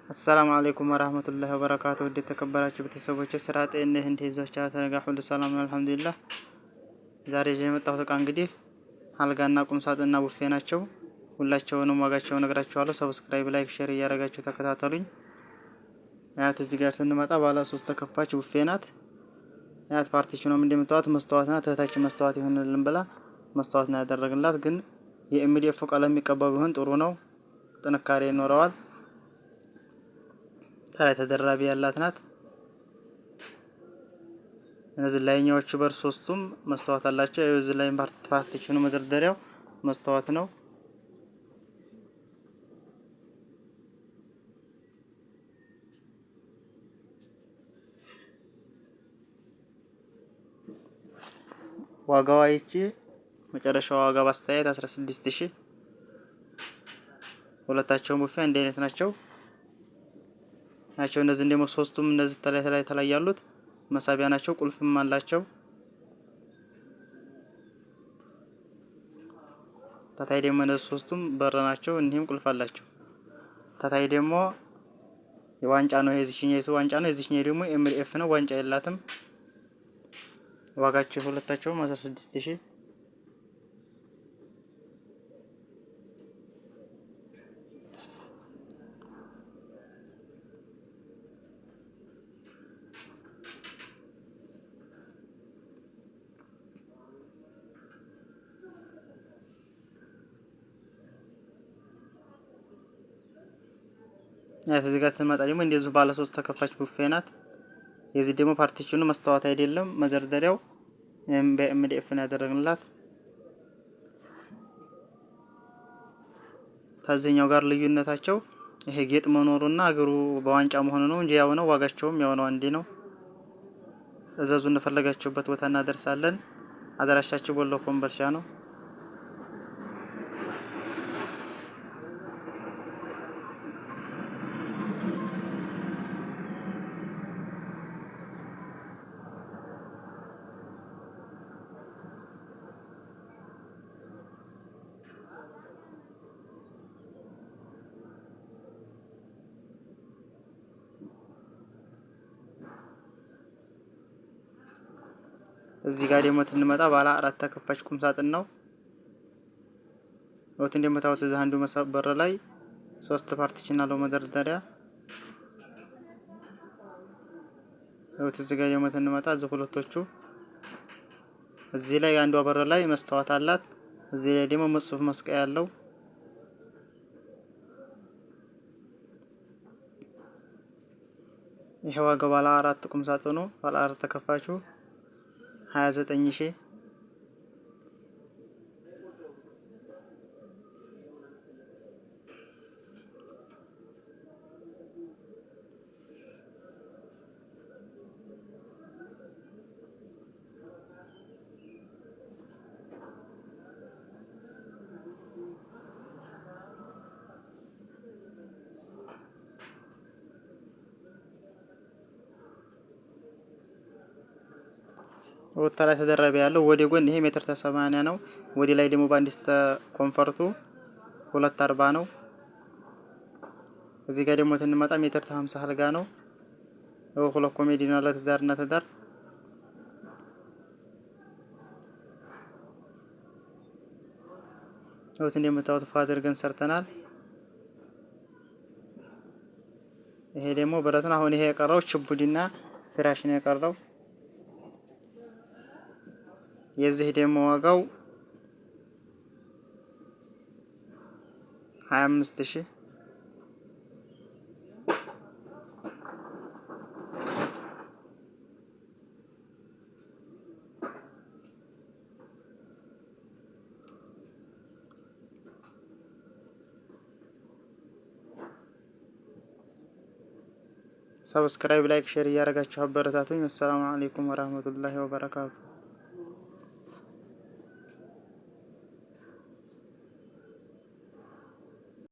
አሰላሙ አለይኩም ወራህመቱላሂ ወበረካቱ። ወደ ተከበራችሁ ቤተሰቦች ስራ ጤንነት እንዴት ይዟችኋል? ተነጋ ሁሉ ሰላም ነው አልሐምዱሊላህ። ዛሬ ይዤ የመጣሁት እቃ እንግዲህ አልጋና ቁም ሳጥንና ቡፌ ናቸው። ሁላቸውንም ዋጋቸውን እነግራችኋለሁ። ሰብስክራይብ፣ ላይክ፣ ሼር እያደረጋችሁ ተከታተሉኝ። ያት እዚህ ጋር ስንመጣ ባለ 3 ተከፋች ቡፌ ናት። ያት ፓርቲሽኑም እንደምታዩት መስታወት ናት። እህታችን መስታወት ይሆንልን ብላ መስታወት ነው ያደረግንላት። ግን የኤምዲኤፍ ቀለም የሚቀባው ቢሆን ጥሩ ነው፣ ጥንካሬ ይኖረዋል። ከላይ ተደራቢ ያላት ናት። እነዚህ ላይኛዎቹ በር ሶስቱም መስታወት አላቸው። እዚህ ላይ ፓርቲሽኑ መደርደሪያው መስታወት ነው። ዋጋዋ ይቺ መጨረሻው ዋጋ ባስተያየት 16000። ሁለታቸውም ቡፌ አንድ አይነት ናቸው። እነዚህ ደግሞ ሶስቱም እነዚህ ተላይ ያሉት መሳቢያ ናቸው። ቁልፍም አላቸው። ታታይ ደግሞ እነዚህ ሶስቱም በር ናቸው። እንዲህም ቁልፍ አላቸው። ታታይ ደግሞ የዋንጫ ነው። የዚህኛው ዋንጫ ነው። የዚህኛው ደግሞ ኤምዲኤፍ ነው። ዋንጫ የላትም። ዋጋቸው ሁለታቸውም 16000። እዚህ ጋር ትመጣ ደግሞ እንደዚህ ባለ 3 ተከፋች ቡፌ ናት። የዚህ ደግሞ ፓርቲሽኑ መስታወት አይደለም፣ መደርደሪያው በኤምዲኤፍ ነው ያደረግንላት። ታዘኛው ጋር ልዩነታቸው ይሄ ጌጥ መኖሩና እግሩ በዋንጫ መሆኑ ነው እንጂ ያው ነው። ዋጋቸውም ያው ነው፣ አንዴ ነው። እዘዙ፣ እንደፈለጋችሁበት ቦታ እናደርሳለን። አደራሻችሁ ወሎ ኮምቦልቻ ነው። እዚህ ጋር ደግሞ ትንመጣ ባለ 4 ተከፋች ቁም ሳጥን ነው። ወጥ እንደምታዩት እዚህ አንዱ በር ላይ 3 ፓርቲሽን አለው መደርደሪያ። ወጥ እዚህ ጋር ደግሞ ትንመጣ እዚህ ሁለቶቹ እዚህ ላይ አንዷ በር ላይ መስታወት አላት። እዚህ ላይ ደግሞ ጽሑፍ መስቀያ ያለው። ይሄ ዋጋው ባለ 4 ቁም ሳጥኑ ባለ 4 ተከፋቹ 29000። ወጣ ላይ ተደራቢ ያለው ወደ ጎን ይሄ ሜትር ከ80 ነው። ወደ ላይ ደግሞ ባንዲስተ ኮምፎርቱ 240 ነው። እዚህ ጋር ደግሞ ትንመጣ ሜትር ከ50 አልጋ ነው። ሁለት ኮሜዲ ነው ለትዳርና ትዳር። ወጥ እንደምታዩት አድርገን ሰርተናል። ይሄ ደግሞ ብረት ነው። አሁን ይሄ የቀረው ችቡዲና ፍራሽ ነው የቀረው። የዚህ ደግሞ ዋጋው 25000። ሰብስክራይብ፣ ላይክ፣ ሼር እያደረጋችሁ አበረታቱኝ። አሰላሙ አለይኩም ወራህመቱላሂ ወበረካቱ።